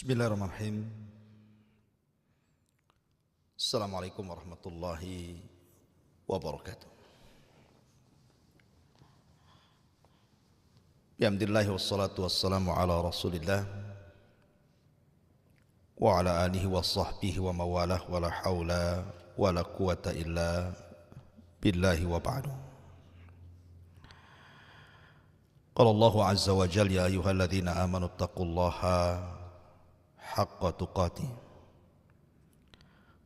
Bismillahirrahmanirrahim. Assalamualaikum warahmatullahi wabarakatuh. Bihamdillahi wassalatu wassalamu ala rasulillah wa ala alihi wa sahbihi wa mawalah wa la hawla wa la quwata illa billahi wa ba'du. Qala Allahu azza wa jalla ya ayyuhalladzina amanu taqullaha haqqa tuqatih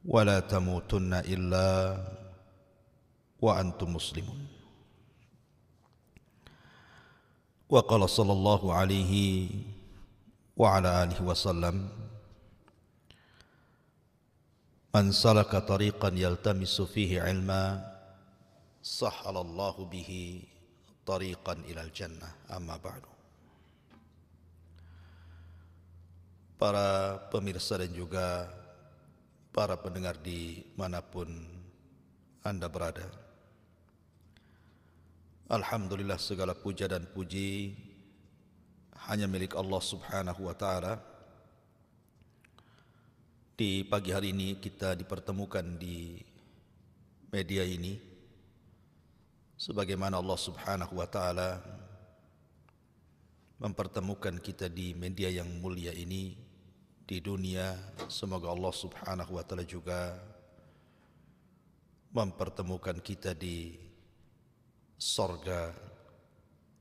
wa la tamutunna illa wa antum muslimun. Wa qala sallallahu alaihi wa ala alihi wasallam, man salaka tariqan yaltamisu fihi ilma sahhalallahu bihi tariqan ilal jannah. Amma ba'du. Para pemirsa dan juga para pendengar di manapun Anda berada, alhamdulillah segala puja dan puji hanya milik Allah subhanahu wa ta'ala. Di pagi hari ini kita dipertemukan di media ini sebagaimana Allah subhanahu wa ta'ala mempertemukan kita di media yang mulia ini di dunia. Semoga Allah subhanahu wa ta'ala juga mempertemukan kita di sorga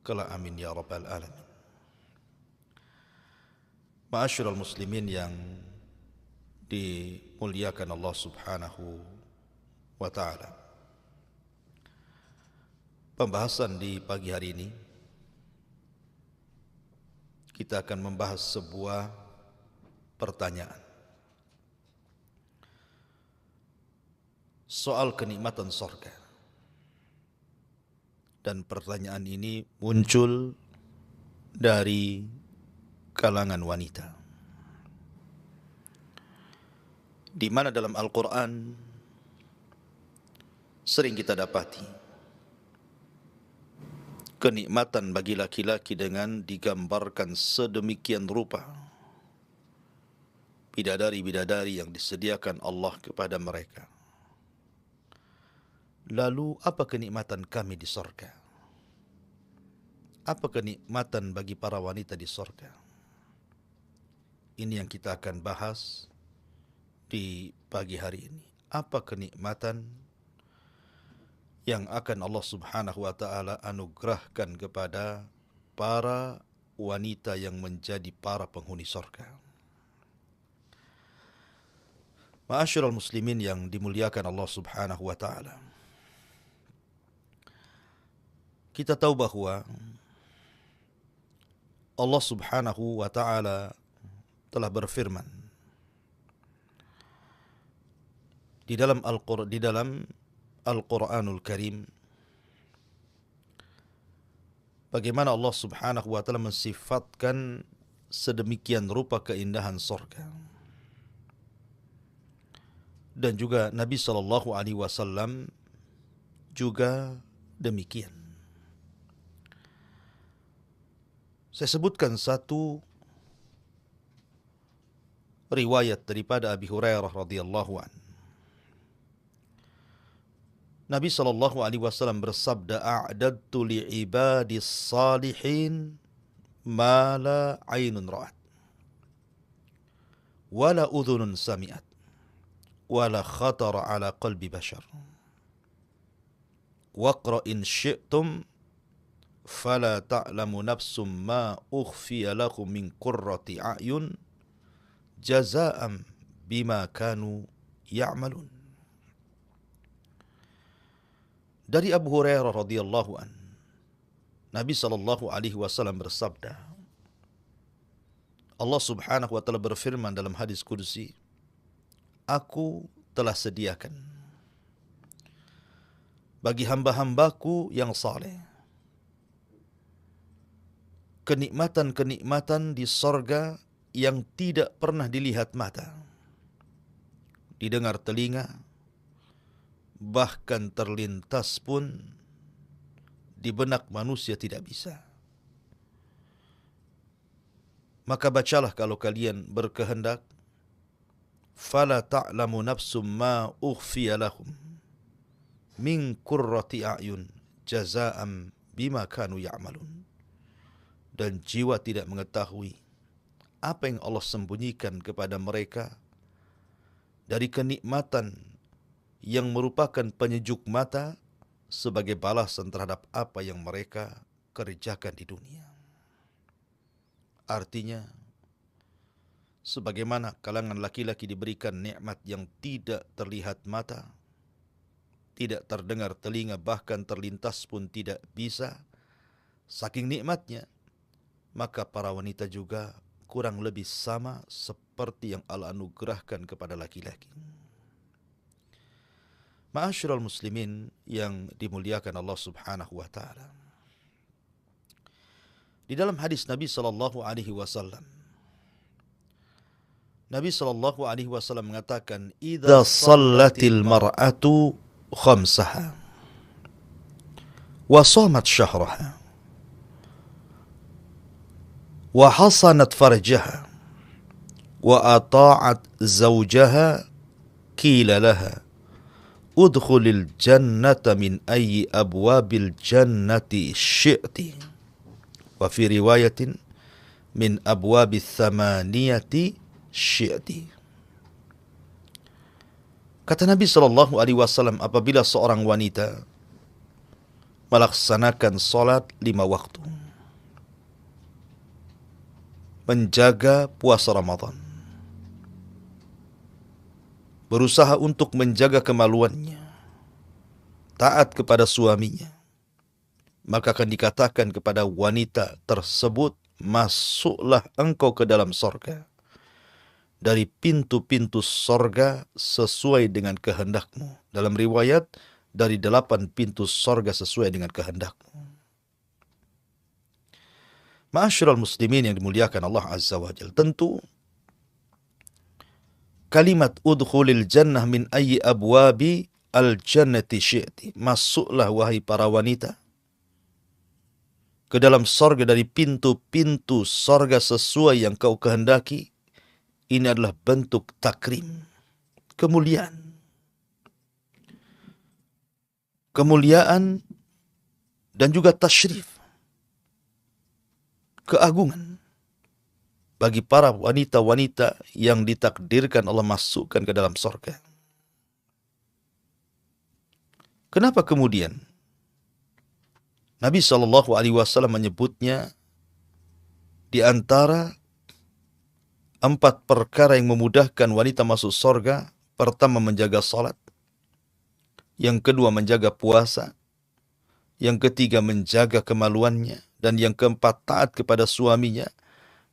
kelak, amin ya rabbal alamin. Ma'asyiral muslimin yang dimuliakan Allah subhanahu wa ta'ala, pembahasan di pagi hari ini kita akan membahas sebuah pertanyaan soal kenikmatan surga. Dan pertanyaan ini muncul dari kalangan wanita, di mana dalam Al-Quran sering kita dapati kenikmatan bagi laki-laki dengan digambarkan sedemikian rupa, bidadari-bidadari yang disediakan Allah kepada mereka. Lalu apa kenikmatan kami di sorga? Apa kenikmatan bagi para wanita di sorga? Ini yang kita akan bahas di pagi hari ini. Apa kenikmatan yang akan Allah subhanahu wa ta'ala anugerahkan kepada para wanita yang menjadi para penghuni sorga? Ma'asyiral muslimin yang dimuliakan Allah subhanahu wa ta'ala, kita tahu bahwa Allah subhanahu wa ta'ala telah berfirman di dalam Al-Quranul Karim, bagaimana Allah subhanahu wa ta'ala mensifatkan sedemikian rupa keindahan surga. Dan juga Nabi SAW juga demikian. Saya sebutkan satu riwayat daripada Abi Hurairah radhiyallahu an. Nabi SAW bersabda, a'dadtu li'ibadis salihin ma la aynun ra'at wa la udhunun sami'at wa la khatara ala qalbi bashar. Waqra in syi'tum fala ta'lamu nafsum ma ukhfiya lakum min qurrati a'yun jazaa'an bima kanu ya'malun. Dari Abu Hurairah radhiyallahu an, Nabi sallallahu alaihi wasallam bersabda, Allah subhanahu wa ta'ala berfirman dalam hadis qudsi, aku telah sediakan bagi hamba-hambaku yang saleh kenikmatan-kenikmatan di sorga yang tidak pernah dilihat mata, didengar telinga, bahkan terlintas pun di benak manusia tidak bisa. Maka bacalah kalau kalian berkehendak, fala ta'lamu nafsum ma ukhfiya lahum min qurrati a'yun jazaa'an bima kanu ya'malun. Dan jiwa tidak mengetahui apa yang Allah sembunyikan kepada mereka dari kenikmatan yang merupakan penyejuk mata sebagai balasan terhadap apa yang mereka kerjakan di dunia. Artinya, sebagaimana kalangan laki-laki diberikan nikmat yang tidak terlihat mata, tidak terdengar telinga, bahkan terlintas pun tidak bisa, saking nikmatnya, maka para wanita juga kurang lebih sama seperti yang Allah anugerahkan kepada laki-laki. Ma'asyiral muslimin yang dimuliakan Allah Subhanahu wa taala. Di dalam hadis Nabi sallallahu alaihi wasallam, Nabi sallallahu alaihi wasallam mengatakan, "Idza shallatil mar'atu khamsaha wa shamat syahraha wa hasanat farjaha wa ata'at zawjaha qila laha udkhulil jannata min ayyi abwabil jannati syi'ti wa fi riwayatin min abwabis thamaniyati syi'ti." Kata Nabi SAW, apabila seorang wanita melaksanakan salat 5 waktu, menjaga puasa Ramadan, berusaha untuk menjaga kemaluannya, taat kepada suaminya, maka akan dikatakan kepada wanita tersebut, masuklah engkau ke dalam sorga dari pintu-pintu sorga sesuai dengan kehendakmu. Dalam riwayat, dari 8 pintu sorga sesuai dengan kehendakmu. Ma'asyiral muslimin yang dimuliakan Allah Azza wa Jalla, tentu kalimat udkhulil jannah min ayyi abwabi al-jannati syi'ti, masuklah wahai para wanita ke dalam sorga dari pintu-pintu sorga sesuai yang kau kehendaki. Ini adalah bentuk takrim, kemuliaan. Kemuliaan dan juga tasyrif, keagungan bagi para wanita-wanita yang ditakdirkan Allah masukkan ke dalam sorga. Kenapa kemudian Nabi SAW menyebutnya di antara 4 perkara yang memudahkan wanita masuk sorga? Pertama, menjaga salat. Yang kedua, menjaga puasa. Yang ketiga, menjaga kemaluannya. Dan yang keempat, taat kepada suaminya.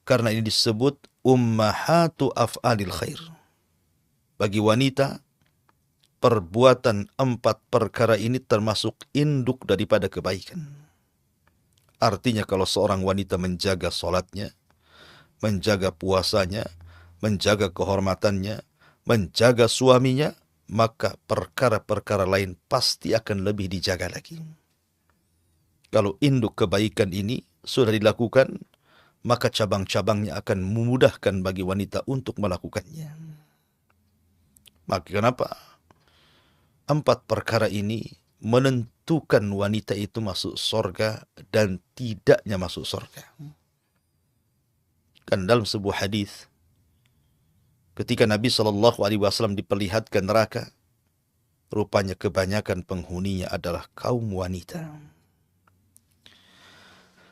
Karena ini disebut ummahatu af'alil khair. Bagi wanita, perbuatan 4 perkara ini termasuk induk daripada kebaikan. Artinya kalau seorang wanita menjaga salatnya, menjaga puasanya, menjaga kehormatannya, menjaga suaminya, maka perkara-perkara lain pasti akan lebih dijaga lagi. Kalau induk kebaikan ini sudah dilakukan, maka cabang-cabangnya akan memudahkan bagi wanita untuk melakukannya. Maka kenapa 4 perkara ini menentukan wanita itu masuk surga dan tidaknya masuk surga. Kan dalam sebuah hadis, ketika Nabi SAW diperlihatkan neraka, rupanya kebanyakan penghuninya adalah kaum wanita.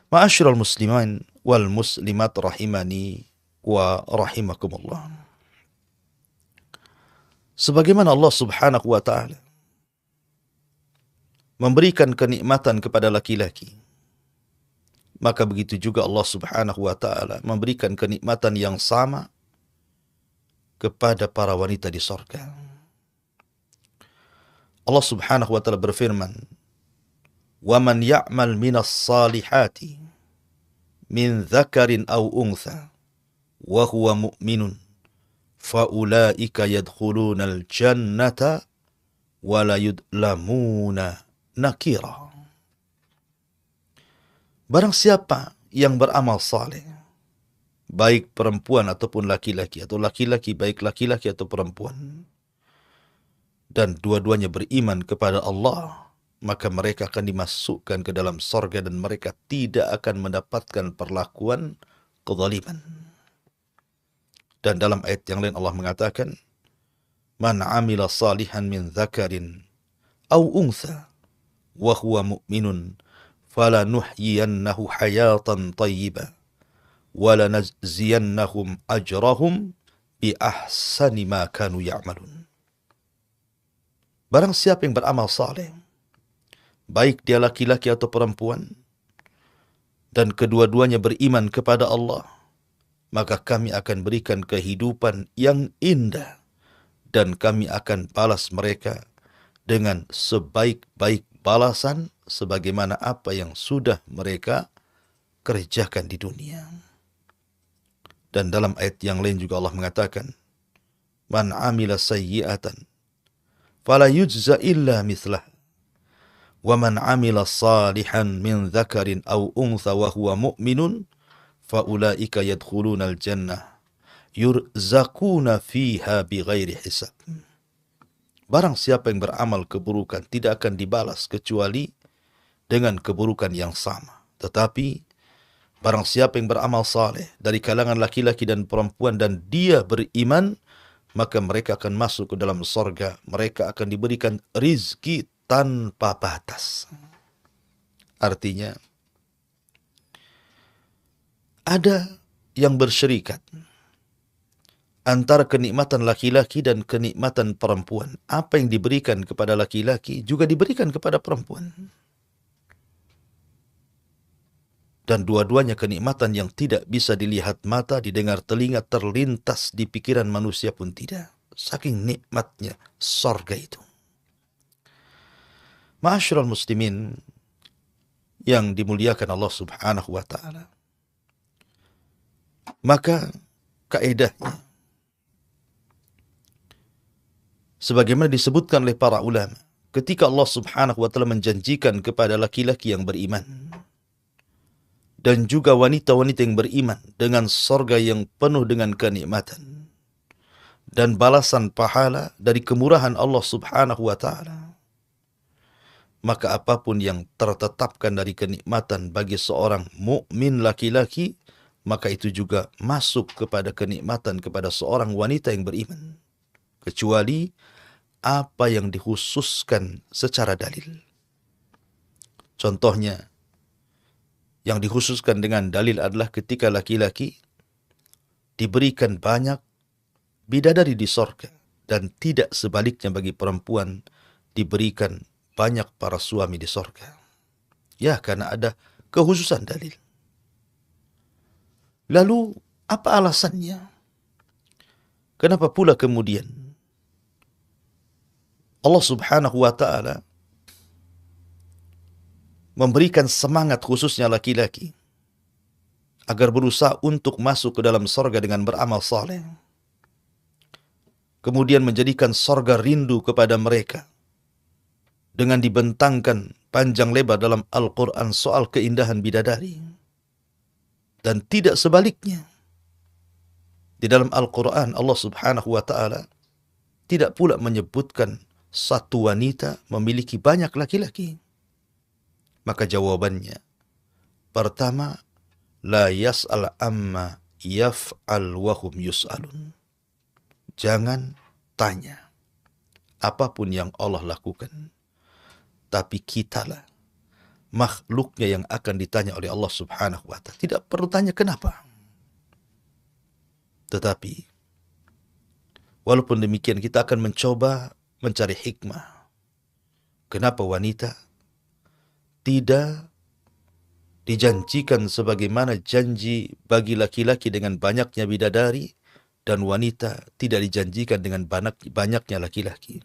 Ma'asyiral muslimin wal muslimat rahimani wa rahimakumullah. Sebagaimana Allah Subhanahu wa taala memberikan kenikmatan kepada laki-laki, maka begitu juga Allah Subhanahu wa taala memberikan kenikmatan yang sama kepada para wanita di surga. Allah Subhanahu wa taala berfirman, "Wa man ya'mal minas salihati min dzakarin aw untha wa huwa mu'minun fa ulaika yadkhulunal jannata wa la yudlamuna nakira." Barang siapa yang beramal saleh, baik perempuan ataupun laki-laki, atau laki-laki baik laki-laki atau perempuan, dan dua-duanya beriman kepada Allah, maka mereka akan dimasukkan ke dalam sorga dan mereka tidak akan mendapatkan perlakuan kezaliman. Dan dalam ayat yang lain Allah mengatakan, Man amila salihan min dzakarin aw untha wa huwa mu'minun falanuhyiyannahu hayatan thayyibah wa lanajziyannahum ajrahum bi ahsani ma kanu ya'malun. Barang siapa yang beramal saleh, baik dia laki-laki atau perempuan, dan kedua-duanya beriman kepada Allah, maka kami akan berikan kehidupan yang indah dan kami akan balas mereka dengan sebaik-baik balasan sebagaimana apa yang sudah mereka kerjakan di dunia. Dan dalam ayat yang lain juga Allah mengatakan, Man amila sayyi'atan fala yujza illa mithlah wa man amila salihan min dzakarin aw untha wa huwa mu'minun faulaika yadkhulunal jannah yurzaquna fiha bighairi hisab. Barang siapa yang beramal keburukan tidak akan dibalas kecuali dengan keburukan yang sama. Tetapi barang siapa yang beramal saleh dari kalangan laki-laki dan perempuan dan dia beriman, maka mereka akan masuk ke dalam sorga. Mereka akan diberikan rizki tanpa batas. Artinya, ada yang bersyirikat antara kenikmatan laki-laki dan kenikmatan perempuan. Apa yang diberikan kepada laki-laki juga diberikan kepada perempuan. Dan dua-duanya kenikmatan yang tidak bisa dilihat mata, didengar telinga, terlintas di pikiran manusia pun tidak. Saking nikmatnya sorga itu. Ma'asyiral muslimin yang dimuliakan Allah subhanahu wa ta'ala. Maka kaedahnya, sebagaimana disebutkan oleh para ulama, ketika Allah subhanahu wa ta'ala menjanjikan kepada laki-laki yang beriman dan juga wanita-wanita yang beriman dengan sorga yang penuh dengan kenikmatan dan balasan pahala dari kemurahan Allah subhanahu wa ta'ala, maka apapun yang tertetapkan dari kenikmatan bagi seorang mukmin laki-laki, maka itu juga masuk kepada kenikmatan kepada seorang wanita yang beriman, kecuali apa yang dikhususkan secara dalil. Contohnya, yang dikhususkan dengan dalil adalah ketika laki-laki diberikan banyak bidadari di sorga, dan tidak sebaliknya bagi perempuan diberikan banyak para suami di sorga. Ya, karena ada kekhususan dalil. Lalu, apa alasannya? Kenapa pula kemudian Allah subhanahu wa ta'ala memberikan semangat khususnya laki-laki agar berusaha untuk masuk ke dalam sorga dengan beramal saleh, kemudian menjadikan sorga rindu kepada mereka dengan dibentangkan panjang lebar dalam Al-Quran soal keindahan bidadari, dan tidak sebaliknya. Di dalam Al-Quran Allah subhanahu wa ta'ala tidak pula menyebutkan satu wanita memiliki banyak laki-laki. Maka jawabannya, pertama, la yas'al amma yaf'al wa hum yus'alun. Jangan tanya apapun yang Allah lakukan, tapi kitalah makhluknya yang akan ditanya oleh Allah subhanahu wa ta'ala. Tidak perlu tanya kenapa. Tetapi walaupun demikian kita akan mencoba mencari hikmah. Kenapa wanita tidak dijanjikan sebagaimana janji bagi laki-laki dengan banyaknya bidadari, dan wanita tidak dijanjikan dengan banyaknya laki-laki?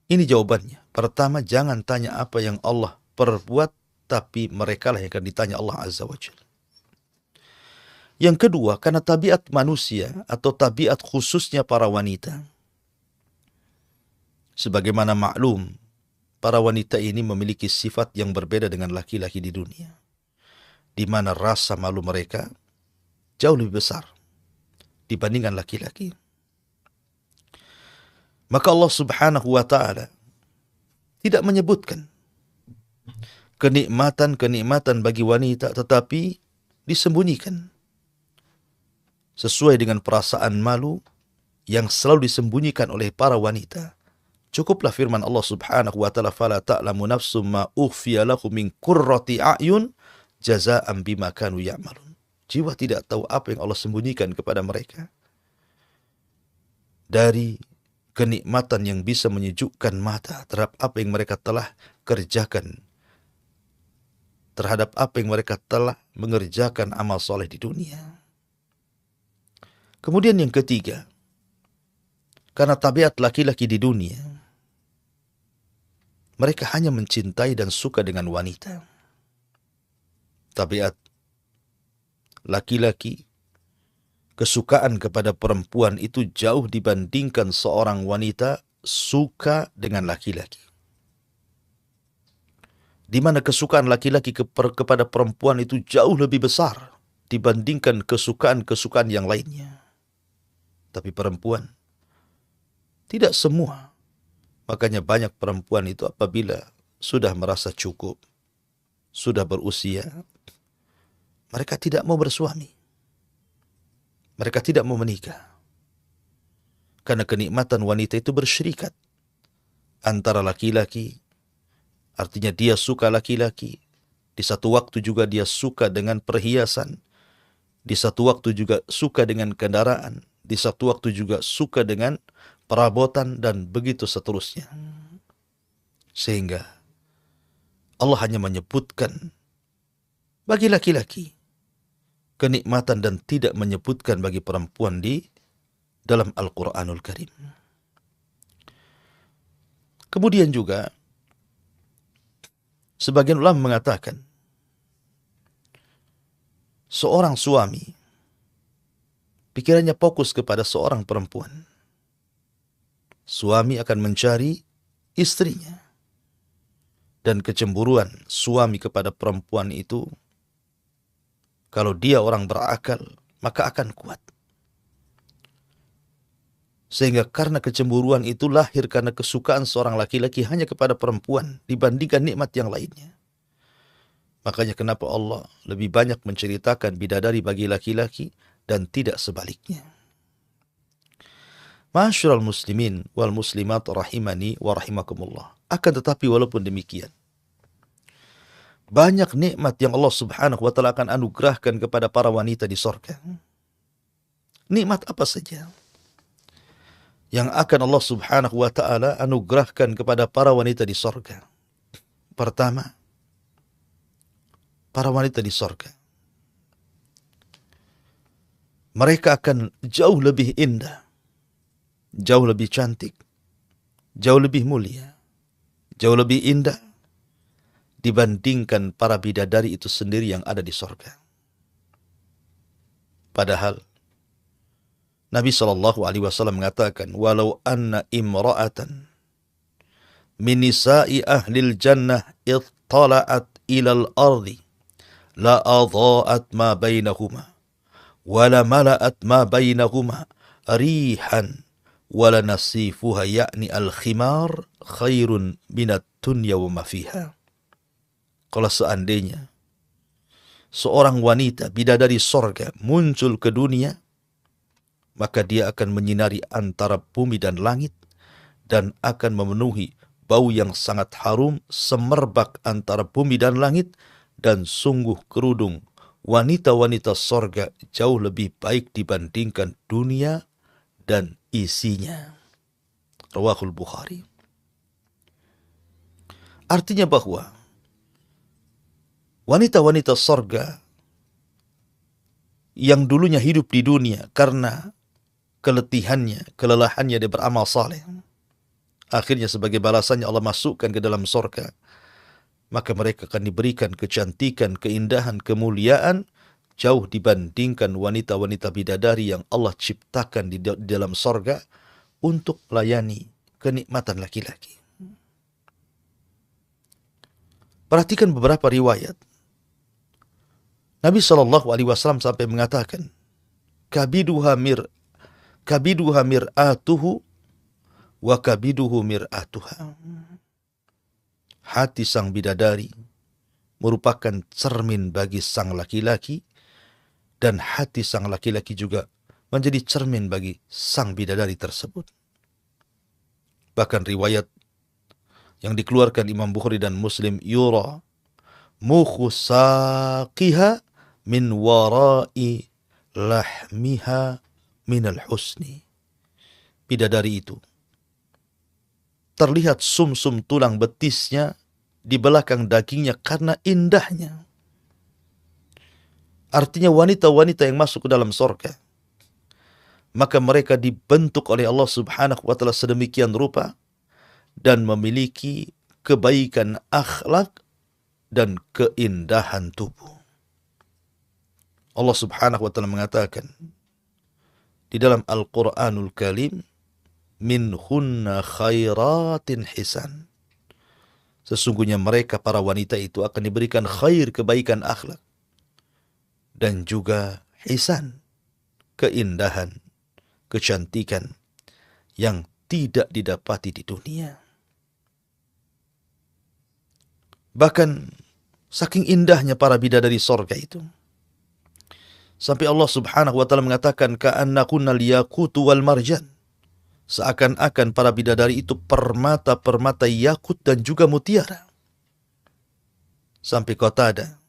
Ini jawabannya. Pertama, jangan tanya apa yang Allah perbuat, tapi merekalah yang akan ditanya Allah Azza wa Jalla. Yang kedua, karena tabiat manusia atau tabiat khususnya para wanita. Sebagaimana maklum, para wanita ini memiliki sifat yang berbeda dengan laki-laki di dunia, di mana rasa malu mereka jauh lebih besar dibandingkan laki-laki. Maka Allah Subhanahu wa ta'ala tidak menyebutkan kenikmatan-kenikmatan bagi wanita, tetapi disembunyikan sesuai dengan perasaan malu yang selalu disembunyikan oleh para wanita. Cukuplah firman Allah Subhanahu wa ta'ala, fala ta'lamu nafsum ma ukhfiya lahum min qurrati a'yun jazaa'an bima kanu ya'malun. Jiwa tidak tahu apa yang Allah sembunyikan kepada mereka dari kenikmatan yang bisa menyejukkan mata terhadap apa yang mereka telah kerjakan, terhadap apa yang mereka telah mengerjakan amal soleh di dunia. Kemudian yang ketiga, karena tabiat laki-laki di dunia, mereka hanya mencintai dan suka dengan wanita. Tabiat laki-laki, kesukaan kepada perempuan itu jauh dibandingkan seorang wanita suka dengan laki-laki. Di mana kesukaan laki-laki kepada perempuan itu jauh lebih besar dibandingkan kesukaan-kesukaan yang lainnya. Tapi perempuan, tidak semua. Makanya banyak perempuan itu apabila sudah merasa cukup, sudah berusia, mereka tidak mau bersuami. Mereka tidak mau menikah. Karena kenikmatan wanita itu bersyirikat antara laki-laki, artinya dia suka laki-laki, di satu waktu juga dia suka dengan perhiasan, di satu waktu juga suka dengan kendaraan, di satu waktu juga suka dengan perabotan, dan begitu seterusnya. Sehingga Allah hanya menyebutkan bagi laki-laki kenikmatan dan tidak menyebutkan bagi perempuan di dalam Al-Quranul Karim. Kemudian juga sebagian ulama mengatakan seorang suami pikirannya fokus kepada seorang perempuan. Suami akan mencari istrinya. Dan kecemburuan suami kepada perempuan itu, kalau dia orang berakal, maka akan kuat. Sehingga karena kecemburuan itu lahir karena kesukaan seorang laki-laki hanya kepada perempuan dibandingkan nikmat yang lainnya. Makanya kenapa Allah lebih banyak menceritakan bidadari bagi laki-laki dan tidak sebaliknya. Ma'asyiral muslimin wal muslimat rahimani wa rahimakumullah. Akan tetapi walaupun demikian, banyak nikmat yang Allah Subhanahu wa ta'ala akan anugerahkan kepada para wanita di surga. Nikmat apa saja yang akan Allah Subhanahu wa ta'ala anugerahkan kepada para wanita di surga? Pertama, para wanita di surga, mereka akan jauh lebih indah, jauh lebih cantik, jauh lebih mulia, jauh lebih indah dibandingkan para bidadari itu sendiri yang ada di surga. Padahal Nabi SAW mengatakan, walau anna imra'atan min nisa'i ahlil jannah ittala'at ilal ardi la adha'at ma bainahuma wa la mala'at ma bainahuma rihan wa la nasifuha ya'ni al-khimar khairun minat dunya wa ma fiha. Kalau seandainya seorang wanita bidadari sorga muncul ke dunia, maka dia akan menyinari antara bumi dan langit dan akan memenuhi bau yang sangat harum semerbak antara bumi dan langit, dan sungguh kerudung wanita-wanita sorga jauh lebih baik dibandingkan dunia dan isinya. Rawahul Bukhari. Artinya bahwa wanita-wanita sorga yang dulunya hidup di dunia karena kelelahannya dia beramal saleh, akhirnya sebagai balasannya Allah masukkan ke dalam sorga, maka mereka akan diberikan kecantikan, keindahan, kemuliaan jauh dibandingkan wanita-wanita bidadari yang Allah ciptakan di dalam sorga untuk melayani kenikmatan laki-laki. Perhatikan beberapa riwayat. Nabi SAW sampai mengatakan, kabiduha mir'atuhu wa kabiduhu mir'atuha. Hati sang bidadari merupakan cermin bagi sang laki-laki, dan hati sang laki-laki juga menjadi cermin bagi sang bidadari tersebut. Bahkan riwayat yang dikeluarkan Imam Bukhari dan Muslim, yura mukhu saqiha min warai lahmiha minal husni. Bidadari itu terlihat sumsum tulang betisnya di belakang dagingnya karena indahnya. Artinya wanita-wanita yang masuk ke dalam surga, maka mereka dibentuk oleh Allah Subhanahu wa ta'ala sedemikian rupa dan memiliki kebaikan akhlak dan keindahan tubuh. Allah Subhanahu wa ta'ala mengatakan di dalam Al-Quranul Karim, minhunna khairatin hisan. Sesungguhnya mereka para wanita itu akan diberikan khair, kebaikan akhlak, dan juga hisan, keindahan, kecantikan yang tidak didapati di dunia. Bahkan saking indahnya para bidadari sorga itu, sampai Allah Subhanahu wa ta'ala mengatakan ka'annakunnal yaqutu wal marjan. Seakan-akan para bidadari itu permata-permata yakut dan juga mutiara. Sampai Qatadah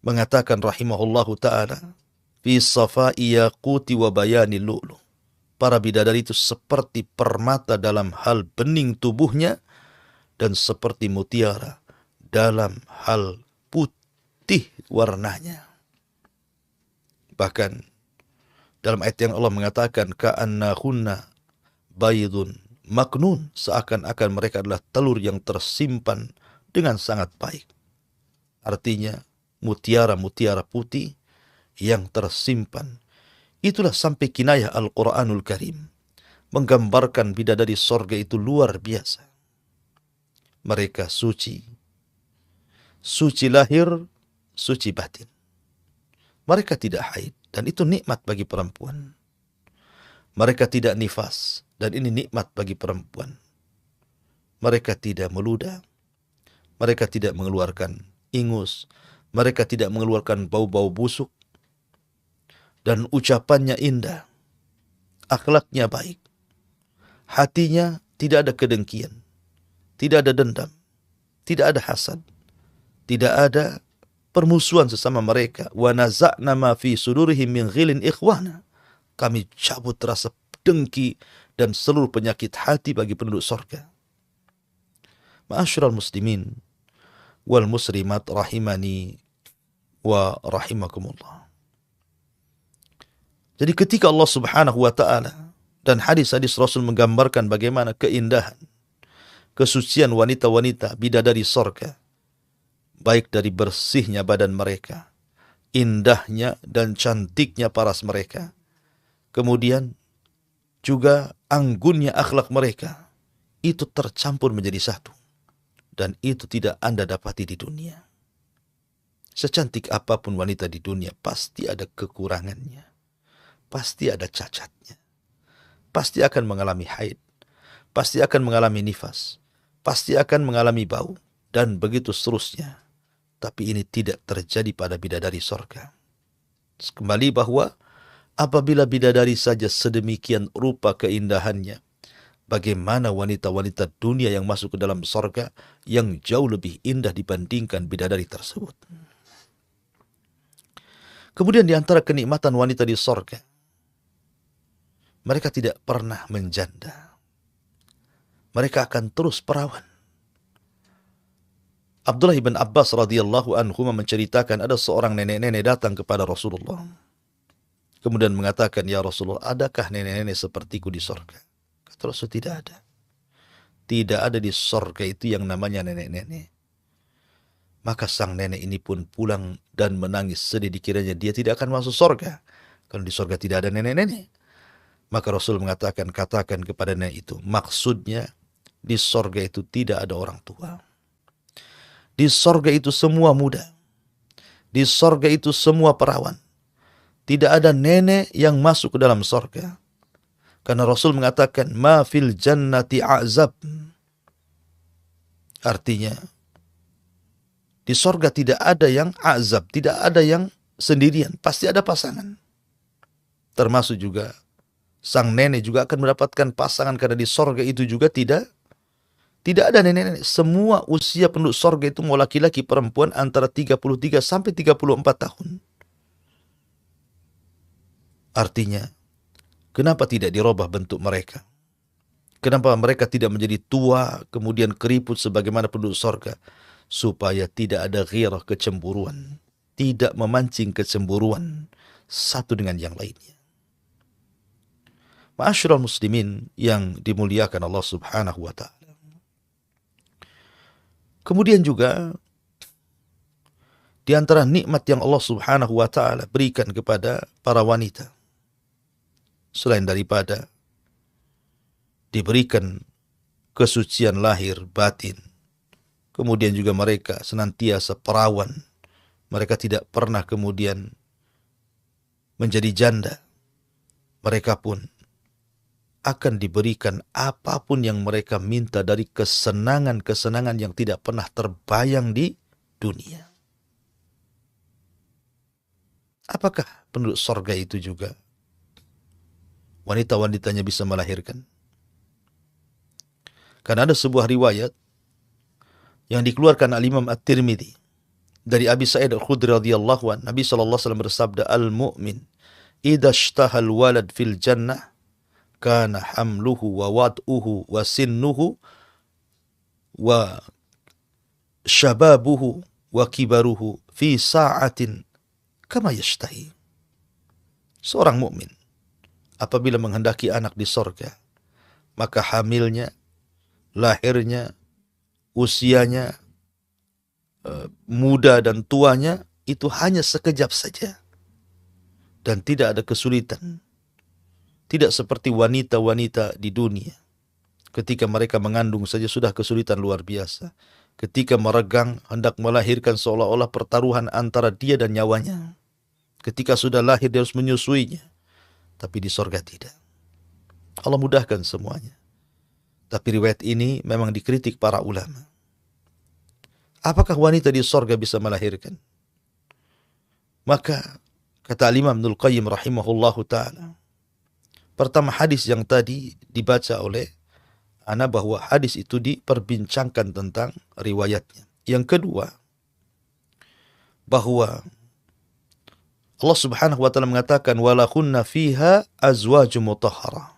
mengatakan rahimahullahu ta'ala, fi safai yaquti wa bayani lu'lu. Para bidadari itu seperti permata dalam hal bening tubuhnya dan seperti mutiara dalam hal putih warnanya. Bahkan dalam ayat yang Allah mengatakan ka'annahunna baydun maknun, seakan-akan mereka adalah telur yang tersimpan dengan sangat baik. Artinya mutiara-mutiara putih yang tersimpan. Itulah sampai kinayah Al-Quranul Karim menggambarkan bidadari sorga itu luar biasa. Mereka suci, suci lahir, suci batin. Mereka tidak haid, dan itu nikmat bagi perempuan. Mereka tidak nifas, dan ini nikmat bagi perempuan. Mereka tidak meludah, mereka tidak mengeluarkan ingus, mereka tidak mengeluarkan bau-bau busuk, dan ucapannya indah, akhlaknya baik, hatinya tidak ada kedengkian, tidak ada dendam, tidak ada hasad, tidak ada permusuhan sesama mereka. Wa naza'na ma fi sudurihim min ghilin ikhwana. Kami cabut rasa dengki dan seluruh penyakit hati bagi penduduk surga. Ma'asyiral muslimin wal muslimat rahimani wa rahimakumullah. Jadi ketika Allah Subhanahu wa ta'ala dan hadis-hadis Rasul menggambarkan bagaimana keindahan, kesucian wanita-wanita bidadari surga, baik dari bersihnya badan mereka, indahnya dan cantiknya paras mereka, kemudian juga anggunnya akhlak mereka, itu tercampur menjadi satu. Dan itu tidak Anda dapati di dunia. Secantik apapun wanita di dunia, pasti ada kekurangannya. Pasti ada cacatnya. Pasti akan mengalami haid. Pasti akan mengalami nifas. Pasti akan mengalami bau. Dan begitu seterusnya. Tapi ini tidak terjadi pada bidadari sorga. Kembali bahwa apabila bidadari saja sedemikian rupa keindahannya, bagaimana wanita-wanita dunia yang masuk ke dalam sorga yang jauh lebih indah dibandingkan bidadari tersebut. Kemudian di antara kenikmatan wanita di sorga, mereka tidak pernah menjanda. Mereka akan terus perawan. Abdullah bin Abbas radhiyallahu anhu menceritakan ada seorang nenek-nenek datang kepada Rasulullah. Kemudian mengatakan, ya Rasulullah, adakah nenek-nenek sepertiku di sorga? Kata Rasul, tidak ada. Tidak ada di sorga itu yang namanya nenek-nenek. Maka sang nenek ini pun pulang dan menangis sedih, dikiranya dia tidak akan masuk sorga. Kalau di sorga tidak ada nenek-nenek. Maka Rasul mengatakan, katakan kepada nenek itu, maksudnya di sorga itu tidak ada orang tua. Di sorga itu semua muda. Di sorga itu semua perawan. Tidak ada nenek yang masuk ke dalam sorga. Karena Rasul mengatakan, ma fil jannati a'zab. Artinya, di sorga tidak ada yang azab, tidak ada yang sendirian. Pasti ada pasangan. Termasuk juga, sang nenek juga akan mendapatkan pasangan. Karena di sorga itu juga tidak ada nenek-nenek. Semua usia penduduk sorga itu mau laki-laki perempuan antara 33 sampai 34 tahun. Artinya, kenapa tidak dirubah bentuk mereka? Kenapa mereka tidak menjadi tua, kemudian keriput sebagaimana penduduk sorga? Supaya tidak ada ghirah, kecemburuan. Tidak memancing kecemburuan satu dengan yang lainnya. Ma'asyiral muslimin yang dimuliakan Allah subhanahu wa ta'ala. Kemudian juga, di antara nikmat yang Allah subhanahu wa ta'ala berikan kepada para wanita, selain daripada diberikan kesucian lahir batin, kemudian juga mereka senantiasa perawan, mereka tidak pernah kemudian menjadi janda, mereka pun akan diberikan apapun yang mereka minta dari kesenangan-kesenangan yang tidak pernah terbayang di dunia. Apakah penduduk sorga itu juga wanita-wanitanya bisa melahirkan? Karena ada sebuah riwayat yang dikeluarkan al-Imam At-Tirmidzi dari Abi Sa'id Al-Khudri radhiyallahu anhu, Nabi sallallahu alaihi wasallam bersabda, al-mu'min idza ishtaha al-walad fil jannah kana hamluhu wa wad'uhu wa sinnuhu wa syababuhu wa kibaruhu fi sa'atin kama yashtahi. Seorang mukmin apabila menghendaki anak di sorga, maka hamilnya, lahirnya, usianya, muda dan tuanya itu hanya sekejap saja. Dan tidak ada kesulitan. Tidak seperti wanita-wanita di dunia. Ketika mereka mengandung saja sudah kesulitan luar biasa. Ketika meregang hendak melahirkan seolah-olah pertaruhan antara dia dan nyawanya. Ketika sudah lahir dia harus menyusuinya. Tapi di sorga tidak. Allah mudahkan semuanya. Tapi riwayat ini memang dikritik para ulama. Apakah wanita di sorga bisa melahirkan? Maka kata Imam Ibnul Qayyim rahimahullahu ta'ala, pertama hadis yang tadi dibaca oleh ana bahwa hadis itu diperbincangkan tentang riwayatnya. Yang kedua, bahwa Allah subhanahu wa ta'ala mengatakan walahunna fiha azwajum mutahhara.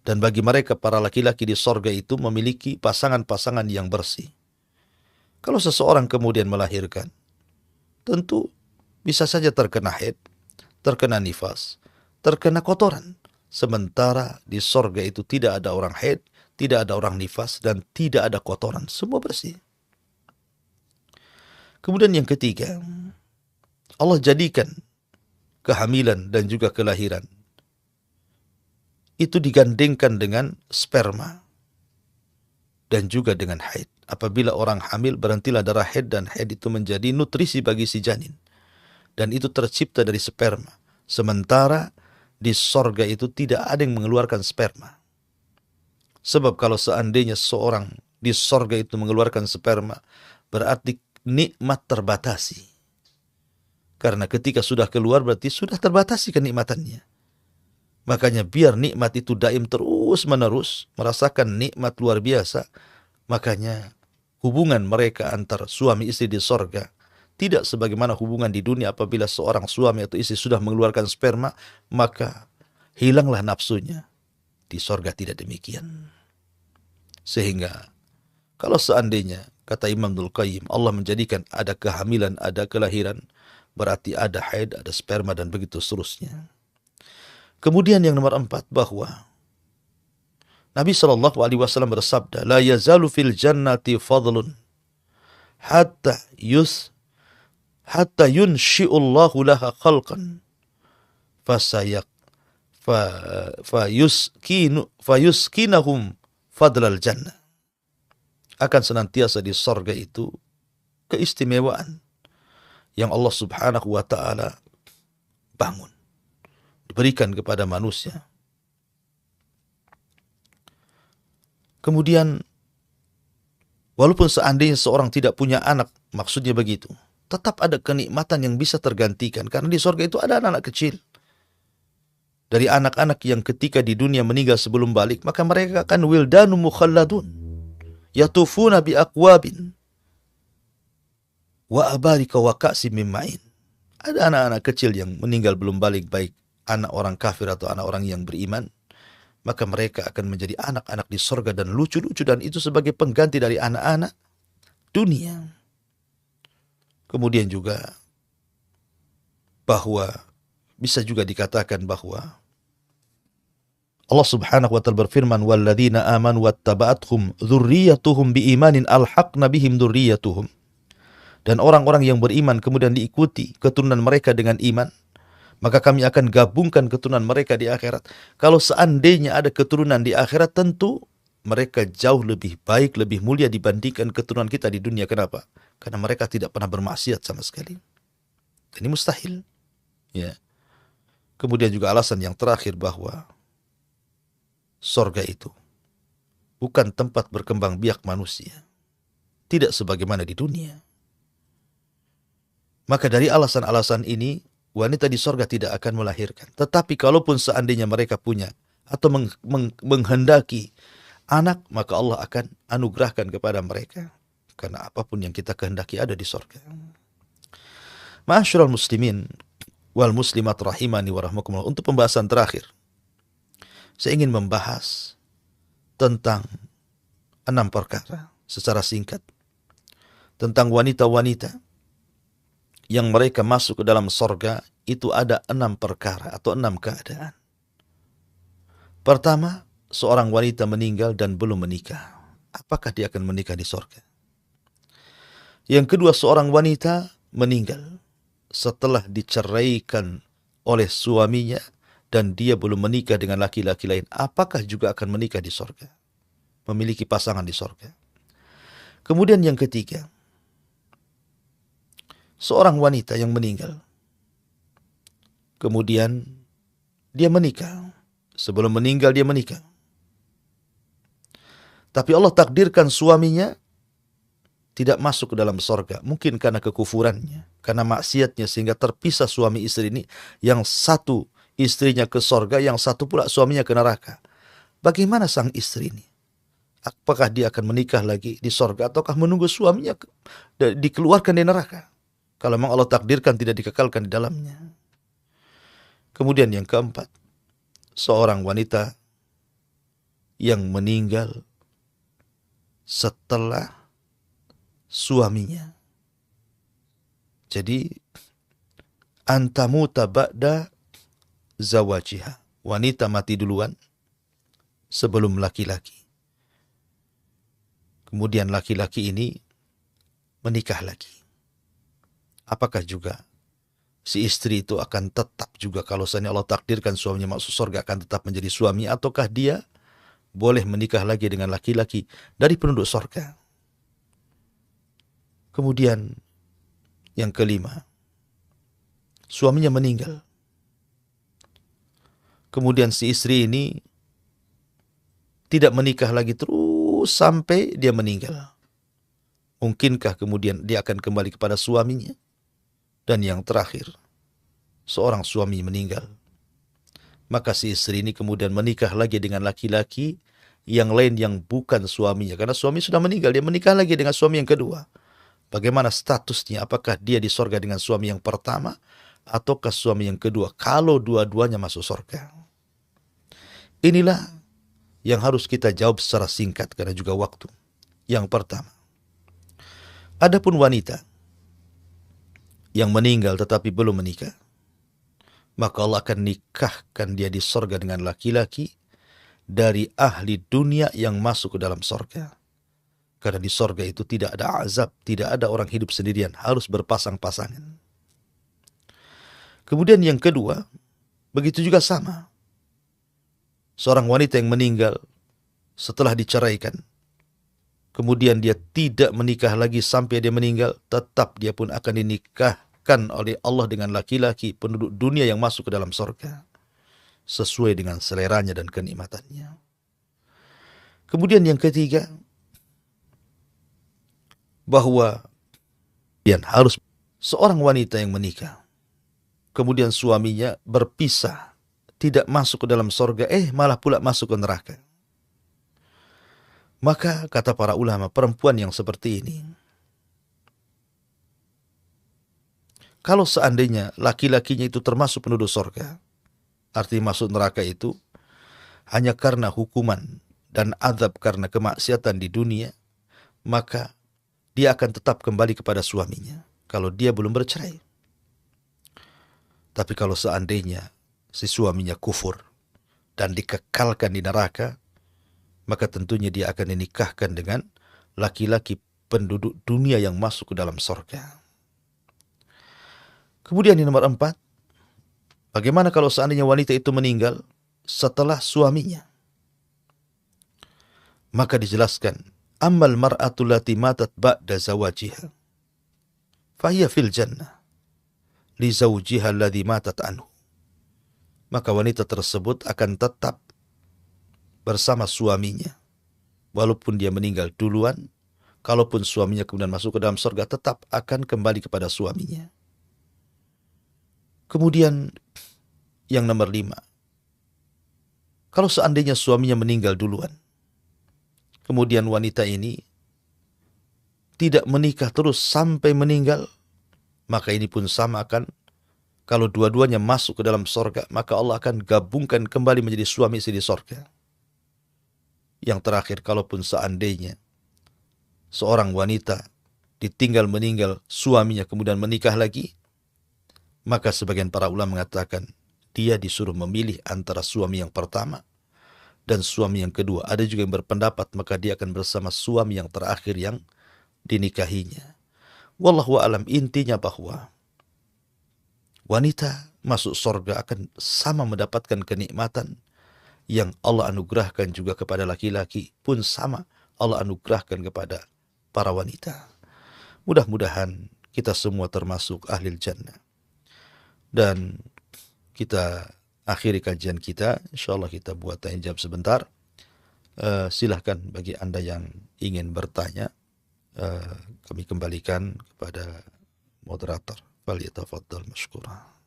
Dan bagi mereka para laki-laki di sorga itu memiliki pasangan-pasangan yang bersih. Kalau seseorang kemudian melahirkan, tentu bisa saja terkena haid, terkena nifas, terkena kotoran. Sementara di sorga itu tidak ada orang haid, tidak ada orang nifas, dan tidak ada kotoran. Semua bersih. Kemudian yang ketiga, Allah jadikan kehamilan dan juga kelahiran itu digandengkan dengan sperma dan juga dengan haid. Apabila orang hamil berhentilah darah haid dan haid itu menjadi nutrisi bagi si janin. Dan itu tercipta dari sperma. Sementara di sorga itu tidak ada yang mengeluarkan sperma. Sebab kalau seandainya seorang di sorga itu mengeluarkan sperma, berarti nikmat terbatasi. Karena ketika sudah keluar berarti sudah terbatasi kenikmatannya. Makanya biar nikmat itu daim terus menerus, merasakan nikmat luar biasa. Makanya hubungan mereka antar suami istri di sorga tidak sebagaimana hubungan di dunia. Apabila seorang suami atau istri sudah mengeluarkan sperma, maka hilanglah nafsunya. Di sorga tidak demikian. Sehingga kalau seandainya, kata Imam Ibnul Qayyim, Allah menjadikan ada kehamilan, ada kelahiran, berarti ada haid, ada sperma, dan begitu seterusnya. Kemudian yang nomor 4, bahwa Nabi SAW bersabda, la yazalu fil jannati fadlun hatta yunshi'ullahu laha khalqan fayuskinahum fadlal jannah. Akan senantiasa di sorga itu keistimewaan yang Allah subhanahu wa ta'ala dibangun, diberikan kepada manusia. Kemudian, walaupun seandainya seorang tidak punya anak, maksudnya begitu, tetap ada kenikmatan yang bisa tergantikan. Karena di surga itu ada anak-anak kecil. Dari anak-anak yang ketika di dunia meninggal sebelum balik, maka mereka akan wildanu mukhalladun, yatufuna bi aqwabin wa abarika wa ka'sim min ma'in. Ada anak-anak kecil yang meninggal belum balik, baik anak orang kafir atau anak orang yang beriman, maka mereka akan menjadi anak-anak di surga dan lucu-lucu, dan itu sebagai pengganti dari anak-anak dunia. Kemudian juga bahwa bisa juga dikatakan bahwa Allah Subhanahu wa taala berfirman, walladzina amanu wattaba'athum dzurriyyatuhum biimanin alhaqna bihim dzurriyyatuhum. Dan orang-orang yang beriman kemudian diikuti keturunan mereka dengan iman, maka kami akan gabungkan keturunan mereka di akhirat. Kalau seandainya ada keturunan di akhirat, tentu mereka jauh lebih baik, lebih mulia dibandingkan keturunan kita di dunia. Kenapa? Karena mereka tidak pernah bermaksiat sama sekali. Ini mustahil. Ya. Kemudian juga alasan yang terakhir bahwa sorga itu bukan tempat berkembang biak manusia. Tidak sebagaimana di dunia. Maka dari alasan-alasan ini, wanita di sorga tidak akan melahirkan. Tetapi kalaupun seandainya mereka punya atau menghendaki anak, maka Allah akan anugerahkan kepada mereka. Karena apapun yang kita kehendaki ada di sorga. Ma'asyiral muslimin wal muslimat rahimani wa rahmakumullah. Untuk pembahasan terakhir, saya ingin membahas tentang 6 perkara secara singkat. Tentang wanita-wanita yang mereka masuk ke dalam sorga, itu ada 6 perkara atau 6 keadaan. Pertama, seorang wanita meninggal dan belum menikah. Apakah dia akan menikah di sorga? Yang kedua, seorang wanita meninggal setelah diceraikan oleh suaminya dan dia belum menikah dengan laki-laki lain. Apakah juga akan menikah di sorga? Memiliki pasangan di sorga. Kemudian yang ketiga, seorang wanita yang meninggal, kemudian dia menikah. Sebelum meninggal dia menikah. Tapi Allah takdirkan suaminya tidak masuk ke dalam sorga. Mungkin karena kekufurannya, karena maksiatnya, sehingga terpisah suami istri ini. Yang satu istrinya ke sorga, yang satu pula suaminya ke neraka. Bagaimana sang istri ini? Apakah dia akan menikah lagi di sorga, ataukah menunggu suaminya dikeluarkan dari neraka? Kalau memang Allah takdirkan tidak dikekalkan di dalamnya. Kemudian yang keempat, seorang wanita yang meninggal setelah suaminya. Jadi, antamuta ba'da zawajiha. Wanita mati duluan sebelum laki-laki. Kemudian laki-laki ini menikah lagi. Apakah juga si istri itu akan tetap juga, kalau seandainya Allah takdirkan suaminya masuk surga, akan tetap menjadi suami, ataukah dia boleh menikah lagi dengan laki-laki dari penduduk surga? Kemudian yang kelima, suaminya meninggal. Kemudian si istri ini tidak menikah lagi terus sampai dia meninggal. Mungkinkah kemudian dia akan kembali kepada suaminya? Dan yang terakhir, seorang suami meninggal, maka si istri ini kemudian menikah lagi dengan laki-laki yang lain yang bukan suaminya. Karena suami sudah meninggal, dia menikah lagi dengan suami yang kedua. Bagaimana statusnya? Apakah dia di sorga dengan suami yang pertama ataukah suami yang kedua? Kalau dua-duanya masuk sorga. Inilah yang harus kita jawab secara singkat karena juga waktu. Yang pertama, adapun wanita yang meninggal tetapi belum menikah, maka Allah akan nikahkan dia di sorga dengan laki-laki dari ahli dunia yang masuk ke dalam sorga. Karena di sorga itu tidak ada azab, tidak ada orang hidup sendirian, harus berpasang-pasangan. Kemudian yang kedua, begitu juga sama. Seorang wanita yang meninggal setelah diceraikan, kemudian dia tidak menikah lagi sampai dia meninggal, tetap dia pun akan dinikah dinikahkan oleh Allah dengan laki-laki penduduk dunia yang masuk ke dalam surga sesuai dengan seleranya dan kenikmatannya. Kemudian yang ketiga, bahwa harus seorang wanita yang menikah, kemudian suaminya berpisah, tidak masuk ke dalam surga, malah pula masuk ke neraka. Maka kata para ulama, perempuan yang seperti ini, kalau seandainya laki-lakinya itu termasuk penduduk surga, artinya masuk neraka itu hanya karena hukuman dan azab karena kemaksiatan di dunia, maka dia akan tetap kembali kepada suaminya kalau dia belum bercerai. Tapi kalau seandainya si suaminya kufur dan dikekalkan di neraka, maka tentunya dia akan dinikahkan dengan laki-laki penduduk dunia yang masuk ke dalam surga. Kemudian yang nomor 4, bagaimana kalau seandainya wanita itu meninggal setelah suaminya? Maka dijelaskan, ammal mar'atu lati matat ba'da zawajiha fahiya fil jannah li zawjiha alladhi matat anhu. Maka wanita tersebut akan tetap bersama suaminya walaupun dia meninggal duluan. Kalaupun suaminya kemudian masuk ke dalam surga, tetap akan kembali kepada suaminya. Kemudian yang nomor 5, kalau seandainya suaminya meninggal duluan, kemudian wanita ini tidak menikah terus sampai meninggal, maka ini pun sama akan, kalau dua-duanya masuk ke dalam surga, maka Allah akan gabungkan kembali menjadi suami istri di surga. Yang terakhir, kalaupun seandainya seorang wanita ditinggal meninggal suaminya kemudian menikah lagi, maka sebagian para ulama mengatakan dia disuruh memilih antara suami yang pertama dan suami yang kedua. Ada juga yang berpendapat maka dia akan bersama suami yang terakhir yang dinikahinya. Wallahu a'lam, intinya bahwa wanita masuk surga akan sama mendapatkan kenikmatan yang Allah anugerahkan juga kepada laki-laki, pun sama Allah anugerahkan kepada para wanita. Mudah-mudahan kita semua termasuk ahli jannah. Dan kita akhiri kajian kita, insyaallah kita buat tanya jawab sebentar. Silahkan bagi Anda yang ingin bertanya, kami kembalikan kepada moderator. Falyatafaddal mashkura.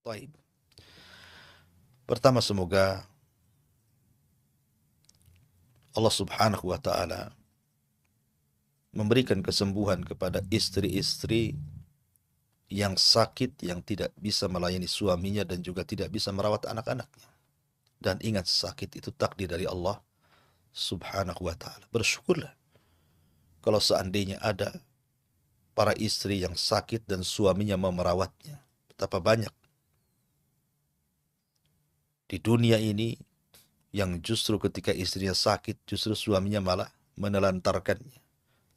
Baik. Pertama, semoga Allah Subhanahu wa taala memberikan kesembuhan kepada istri-istri yang sakit, yang tidak bisa melayani suaminya dan juga tidak bisa merawat anak-anaknya. Dan ingat, sakit itu takdir dari Allah Subhanahu wa taala. Bersyukurlah kalau seandainya ada para istri yang sakit dan suaminya mau merawatnya. Betapa banyak di dunia ini yang justru ketika istrinya sakit, justru suaminya malah menelantarkannya.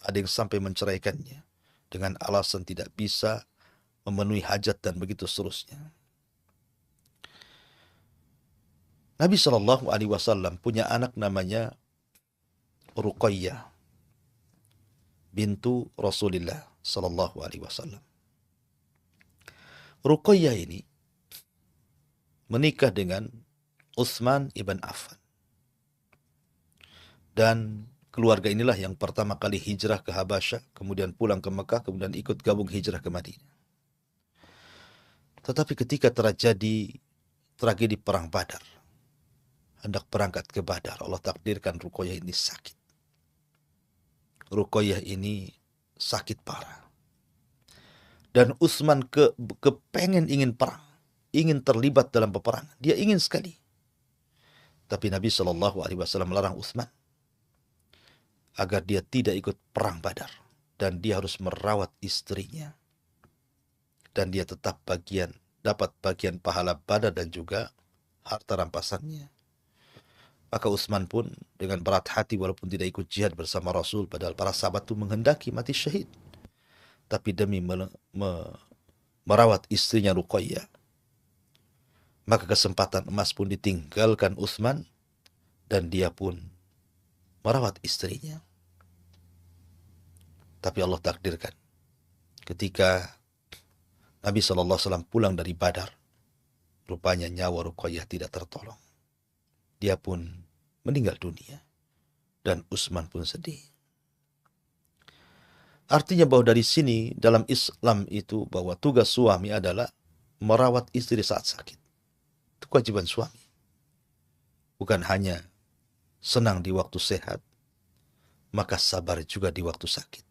Ada yang sampai menceraikannya dengan alasan tidak bisa memenuhi hajat dan begitu seterusnya. Nabi Shallallahu Alaihi Wasallam punya anak namanya Ruqayyah bintu Rasulullah Shallallahu Alaihi Wasallam. Ruqayyah ini menikah dengan Utsman ibn Affan. Dan keluarga inilah yang pertama kali hijrah ke Habasyah, kemudian pulang ke Mekah, kemudian ikut gabung hijrah ke Madinah. Tetapi ketika terjadi tragedi Perang Badar, hendak berangkat ke Badar, Allah takdirkan Ruqayyah ini sakit. Ruqayyah ini sakit parah. Dan Utsman kepengen ingin perang, ingin terlibat dalam peperangan. Dia ingin sekali. Tapi Nabi Shallallahu Alaihi Wasallam melarang Utsman agar dia tidak ikut perang Badar, dan dia harus merawat istrinya, dan dia tetap dapat bagian pahala Badar dan juga harta rampasannya. Maka Utsman pun dengan berat hati walaupun tidak ikut jihad bersama Rasul, padahal para sahabat itu menghendaki mati syahid, tapi demi merawat istrinya Ruqayyah, maka kesempatan emas pun ditinggalkan Utsman, dan dia pun merawat istrinya. Tapi Allah takdirkan ketika Nabi SAW pulang dari Badar, rupanya nyawa Ruqayyah tidak tertolong. Dia pun meninggal dunia, dan Utsman pun sedih. Artinya bahwa dari sini dalam Islam itu bahwa tugas suami adalah merawat istri saat sakit. Itu kewajiban suami. Bukan hanya senang di waktu sehat, maka sabar juga di waktu sakit.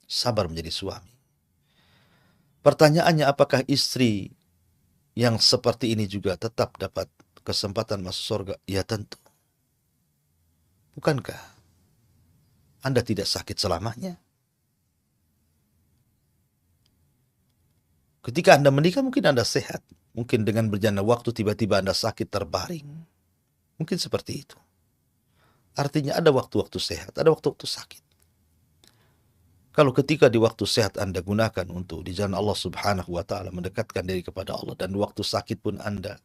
Sabar menjadi suami. Pertanyaannya, apakah istri yang seperti ini juga tetap dapat kesempatan masuk surga? Ya tentu. Bukankah Anda tidak sakit selamanya? Ketika Anda menikah mungkin Anda sehat. Mungkin dengan berjalannya waktu tiba-tiba Anda sakit terbaring. Mungkin seperti itu. Artinya ada waktu-waktu sehat, ada waktu-waktu sakit. Kalau ketika di waktu sehat Anda gunakan untuk di jalan Allah Subhanahu wa Ta'ala, mendekatkan diri kepada Allah, dan waktu sakit pun Anda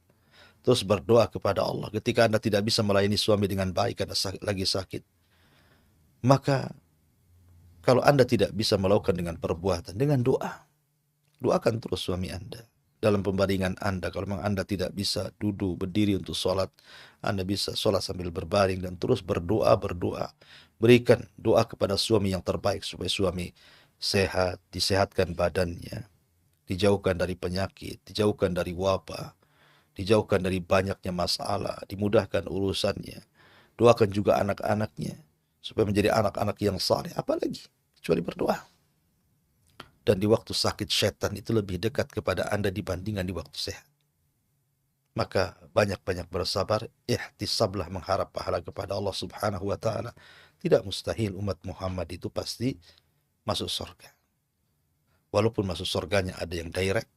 terus berdoa kepada Allah. Ketika Anda tidak bisa melayani suami dengan baik karena lagi sakit, maka kalau Anda tidak bisa melakukan dengan perbuatan, dengan doa, doakan terus suami Anda. Dalam pembaringan Anda, kalau memang Anda tidak bisa duduk, berdiri untuk sholat, Anda bisa sholat sambil berbaring dan terus berdoa. Berikan doa kepada suami yang terbaik supaya suami sehat, disehatkan badannya, dijauhkan dari penyakit, dijauhkan dari wabah, dijauhkan dari banyaknya masalah, dimudahkan urusannya. Doakan juga anak-anaknya supaya menjadi anak-anak yang saleh. Apalagi kecuali berdoa. Dan di waktu sakit, setan itu lebih dekat kepada Anda dibandingkan di waktu sehat. Maka banyak-banyak bersabar, ihtisablah, mengharap pahala kepada Allah Subhanahu wa Ta'ala. Tidak mustahil umat Muhammad itu pasti masuk surga. Walaupun masuk surganya ada yang direct,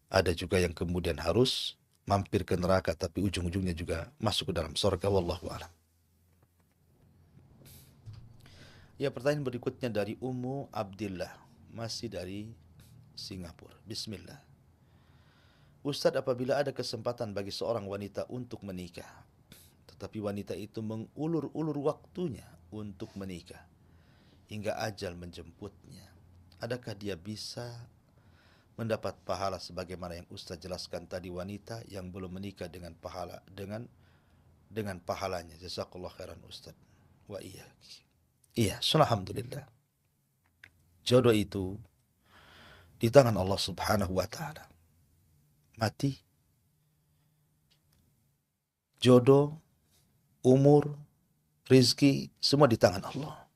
ada juga yang kemudian harus mampir ke neraka, tapi ujung-ujungnya juga masuk ke dalam surga. Wallahu a'lam. Ya, pertanyaan berikutnya dari Ummu Abdillah, masih dari Singapura. Bismillah. Ustadz, apabila ada kesempatan bagi seorang wanita untuk menikah, tetapi wanita itu mengulur-ulur waktunya untuk menikah hingga ajal menjemputnya, adakah dia bisa mendapat pahala sebagaimana yang Ustadz jelaskan tadi, wanita yang belum menikah dengan pahala dengan pahalanya? Jazakallah khairan Ustadz. Wa iyyaki. Iya, alhamdulillah. Jodoh itu di tangan Allah Subhanahu wa Ta'ala. Mati, jodoh, umur, rizki, semua di tangan Allah.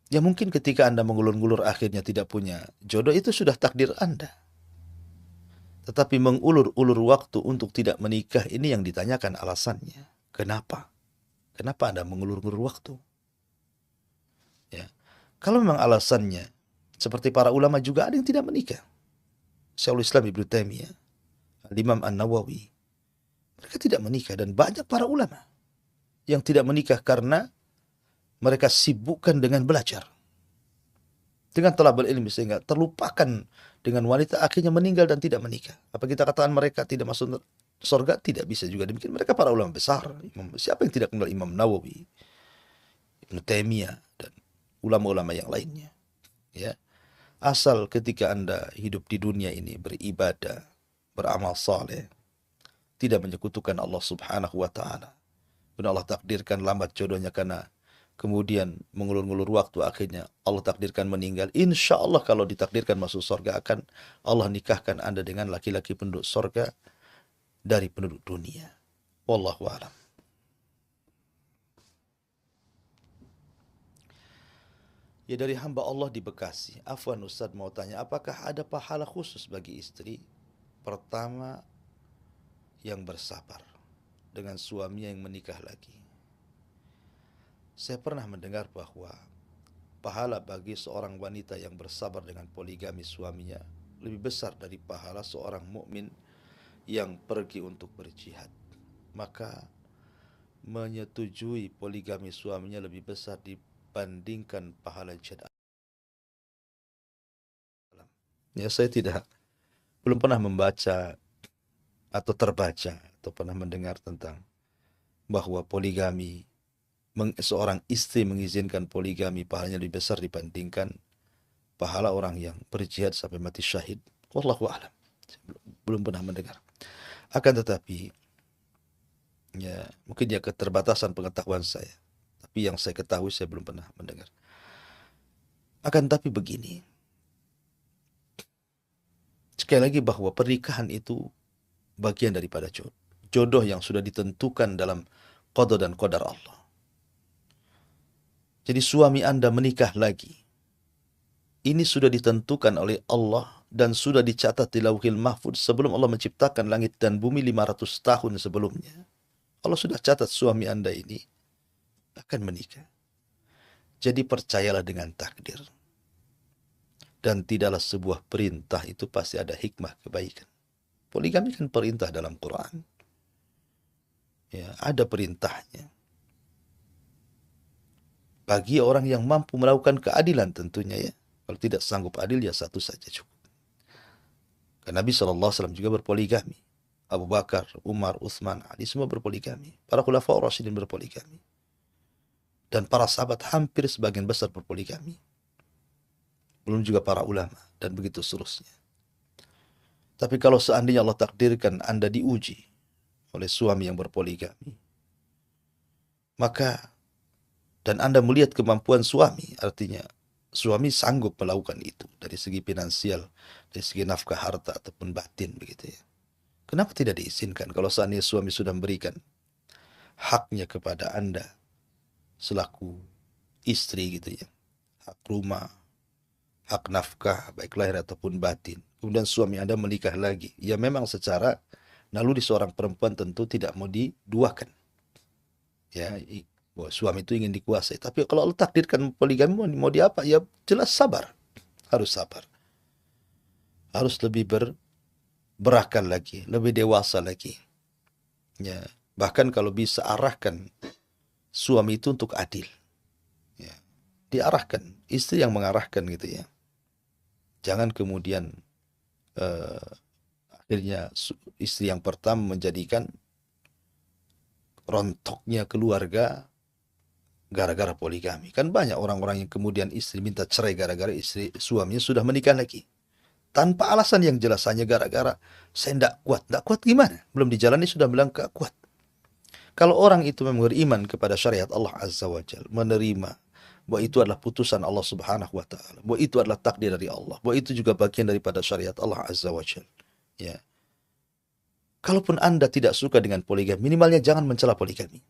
Ya mungkin ketika Anda mengulur-ngulur akhirnya tidak punya jodoh, itu sudah takdir Anda. Tetapi mengulur-ulur waktu untuk tidak menikah, ini yang ditanyakan alasannya. Kenapa? Kenapa Anda mengulur-ngulur waktu? Ya. Kalau memang alasannya seperti para ulama, juga ada yang tidak menikah. Syekhul Islam Ibnu Taimiyah, Imam An-Nawawi, mereka tidak menikah, dan banyak para ulama yang tidak menikah karena mereka sibukkan dengan belajar, dengan talabul ilmi, sehingga terlupakan dengan wanita, akhirnya meninggal dan tidak menikah. Apa kita katakan mereka tidak masuk surga? Tidak bisa juga demikian. Mereka para ulama besar. Siapa yang tidak kenal Imam Nawawi, Ibnu Taimiyah, dan ulama-ulama yang lainnya? Ya, asal ketika Anda hidup di dunia ini beribadah, beramal saleh, tidak menyekutukan Allah Subhanahu wa Ta'ala, benar Allah takdirkan lambat jodohnya karena kemudian mengulur-ngulur waktu, akhirnya Allah takdirkan meninggal. Insya Allah kalau ditakdirkan masuk surga, akan Allah nikahkan Anda dengan laki-laki penduduk surga, dari penduduk dunia. Wallahu a'lam. Ya, dari hamba Allah di Bekasi. Afwan Ustaz, mau tanya, apakah ada pahala khusus bagi istri pertama yang bersabar dengan suaminya yang menikah lagi? Saya pernah mendengar bahwa pahala bagi seorang wanita yang bersabar dengan poligami suaminya lebih besar dari pahala seorang mukmin yang pergi untuk berjihad. Maka menyetujui poligami suaminya lebih besar dibandingkan pahala jihad. Ya, saya belum pernah membaca atau terbaca atau pernah mendengar tentang bahwa poligami, seorang istri mengizinkan poligami pahalanya lebih besar dibandingkan pahala orang yang berjihad sampai mati syahid. Wallahu a'lam. Belum pernah mendengar. Akan tetapi, ya mungkin ya keterbatasan pengetahuan saya. Tapi yang saya ketahui saya belum pernah mendengar. Akan tapi begini, sekali lagi bahwa pernikahan itu bagian daripada jodoh yang sudah ditentukan dalam qada dan qadar Allah. Jadi suami Anda menikah lagi, ini sudah ditentukan oleh Allah dan sudah dicatat di Lauhil Mahfuz sebelum Allah menciptakan langit dan bumi 500 tahun sebelumnya. Allah sudah catat suami Anda ini akan menikah. Jadi percayalah dengan takdir. Dan tidaklah sebuah perintah itu pasti ada hikmah kebaikan. Poligami kan perintah dalam Quran. Ya, ada perintahnya. Bagi orang yang mampu melakukan keadilan tentunya ya. Kalau tidak sanggup adil ya satu saja cukup. Karena Nabi SAW juga berpoligami. Abu Bakar, Umar, Utsman, Ali semua berpoligami. Para khulafaur rasyidin berpoligami. Dan para sahabat hampir sebagian besar berpoligami. Belum juga para ulama dan begitu seterusnya. Tapi kalau seandainya Allah takdirkan Anda diuji oleh suami yang berpoligami, maka dan Anda melihat kemampuan suami, artinya suami sanggup melakukan itu dari segi finansial, dari segi nafkah harta ataupun batin begitu ya. Kenapa tidak diizinkan kalau seandainya suami sudah memberikan haknya kepada Anda selaku istri gitu ya. Hak rumah, hak nafkah baik lahir ataupun batin. Kemudian suami Anda menikah lagi. Ya memang secara naluri seorang perempuan tentu tidak mau diduakan. Ya, bahwa suami itu ingin dikuasai. Tapi kalau Allah takdirkan poligami mau di apa? Ya jelas sabar. Harus sabar. Harus lebih berakal lagi, lebih dewasa lagi. Ya, bahkan kalau bisa arahkan suami itu untuk adil. Ya, diarahkan, istri yang mengarahkan gitu ya. Jangan kemudian akhirnya istri yang pertama menjadikan rontoknya keluarga gara-gara poligami. Kan banyak orang-orang yang kemudian istri minta cerai gara-gara istri suaminya sudah menikah lagi. Tanpa alasan yang jelas, hanya gara-gara saya tidak kuat. Tidak kuat gimana? Belum dijalani sudah bilang gak kuat. Kalau orang itu memang beriman kepada syariat Allah Azza wa Jalla, menerima bahwa itu adalah putusan Allah Subhanahu wa taala, bahwa itu adalah takdir dari Allah, bahwa itu juga bagian daripada syariat Allah Azza wa Jalla. Ya. Kalaupun Anda tidak suka dengan poligami, minimalnya jangan mencela poligami.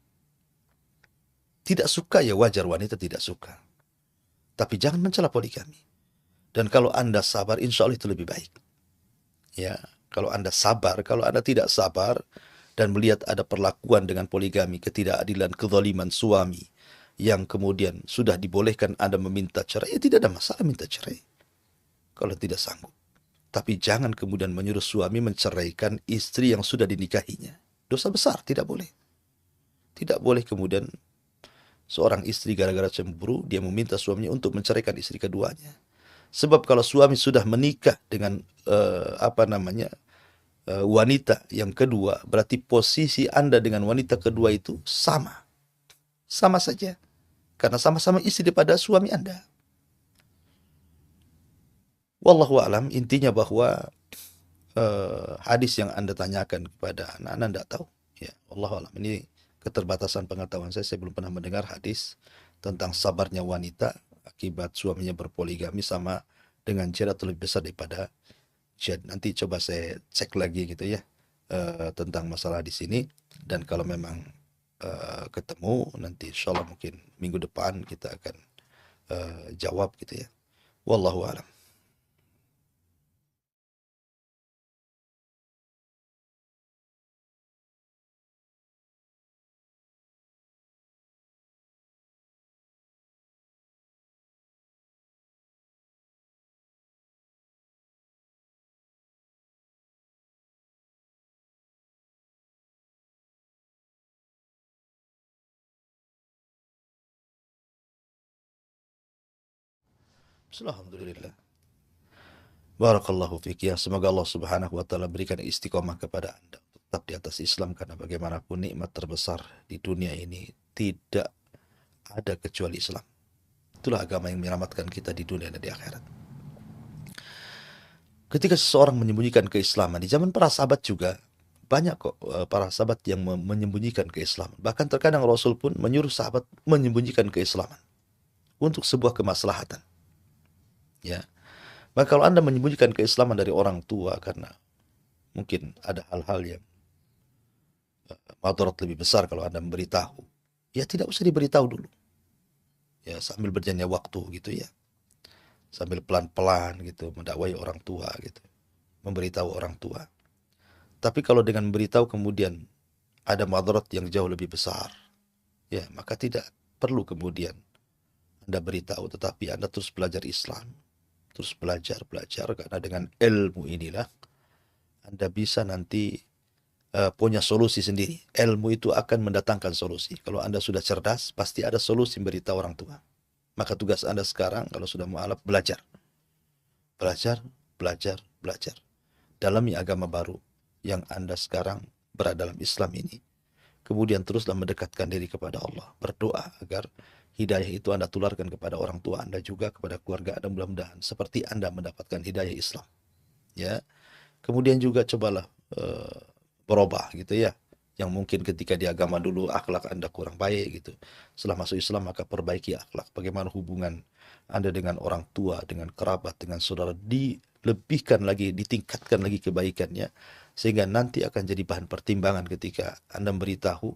Tidak suka ya wajar, wanita tidak suka. Tapi jangan mencela poligami. Dan kalau Anda sabar, insya Allah itu lebih baik. Ya, kalau Anda sabar, kalau Anda tidak sabar dan melihat ada perlakuan dengan poligami, ketidakadilan, kezaliman suami yang kemudian sudah dibolehkan Anda meminta cerai, ya tidak ada masalah minta cerai. Kalau tidak sanggup. Tapi jangan kemudian menyuruh suami menceraikan istri yang sudah dinikahinya. Dosa besar, tidak boleh. Tidak boleh kemudian seorang istri gara-gara cemburu, dia meminta suaminya untuk menceraikan istri keduanya. Sebab kalau suami sudah menikah dengan wanita yang kedua, berarti posisi Anda dengan wanita kedua itu sama. Sama saja. Karena sama-sama istri daripada suami Anda. Wallahu a'lam, intinya bahwa hadis yang Anda tanyakan kepada anak-anak tidak tahu. Ya, wallahu a'lam. Ini keterbatasan pengetahuan saya belum pernah mendengar hadis tentang sabarnya wanita akibat suaminya berpoligami sama dengan jihad atau lebih besar daripada jihad. Nanti coba saya cek lagi gitu ya. tentang masalah di sini. Dan kalau memang ketemu nanti insya Allah mungkin minggu depan kita akan jawab gitu ya. Wallahu a'lam. Alhamdulillah. Barakallahu fiik ya. Semoga Allah Subhanahu wa taala berikan istiqomah kepada Anda untuk tetap di atas Islam, karena bagaimanapun nikmat terbesar di dunia ini tidak ada kecuali Islam. Itulah agama yang menyelamatkan kita di dunia dan di akhirat. Ketika seseorang menyembunyikan keislaman, di zaman para sahabat juga banyak kok para sahabat yang menyembunyikan keislaman. Bahkan terkadang Rasul pun menyuruh sahabat menyembunyikan keislaman untuk sebuah kemaslahatan. Ya. Maka kalau Anda menyembunyikan keislaman dari orang tua karena mungkin ada hal-hal yang madarat lebih besar kalau Anda memberitahu, ya tidak usah diberitahu dulu. Ya, sambil berjalannya waktu gitu ya. Sambil pelan-pelan gitu mendakwai orang tua gitu. Memberitahu orang tua. Tapi kalau dengan memberitahu kemudian ada madarat yang jauh lebih besar, ya maka tidak perlu kemudian Anda beritahu, tetapi Anda terus belajar Islam, terus belajar, karena dengan ilmu inilah Anda bisa nanti punya solusi sendiri. Ilmu itu akan mendatangkan solusi. Kalau Anda sudah cerdas, pasti ada solusi memberitahu orang tua. Maka tugas Anda sekarang kalau sudah mualaf, belajar. Belajar. Dalami agama baru yang Anda sekarang berada dalam Islam ini. Kemudian teruslah mendekatkan diri kepada Allah. Berdoa agar hidayah itu Anda tularkan kepada orang tua Anda juga, kepada keluarga Anda, mudah-mudahan seperti Anda mendapatkan hidayah Islam. Ya. Kemudian juga cobalah berubah gitu ya. Yang mungkin ketika di agama dulu akhlak Anda kurang baik gitu. Setelah masuk Islam maka perbaiki akhlak. Bagaimana hubungan Anda dengan orang tua, dengan kerabat, dengan saudara, dilebihkan lagi, ditingkatkan lagi kebaikannya. Sehingga nanti akan jadi bahan pertimbangan ketika Anda memberitahu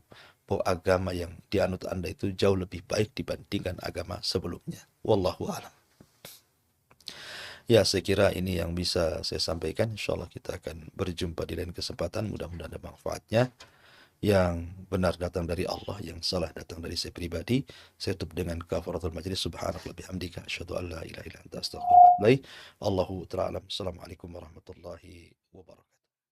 bahwa agama yang dianut Anda itu jauh lebih baik dibandingkan agama sebelumnya. Wallahu a'lam. Ya, saya kira ini yang bisa saya sampaikan. Insya Allah kita akan berjumpa di lain kesempatan. Mudah-mudahan ada manfaatnya. Yang benar datang dari Allah, yang salah datang dari saya pribadi. Saya tutup dengan kafaratul majlis. Subhanallah bihamdika asyhadu an la ilaha illa anta astaghfiruka wa atubu ilaik. Allahu ta'ala. Assalamualaikum warahmatullahi wabarakatuh.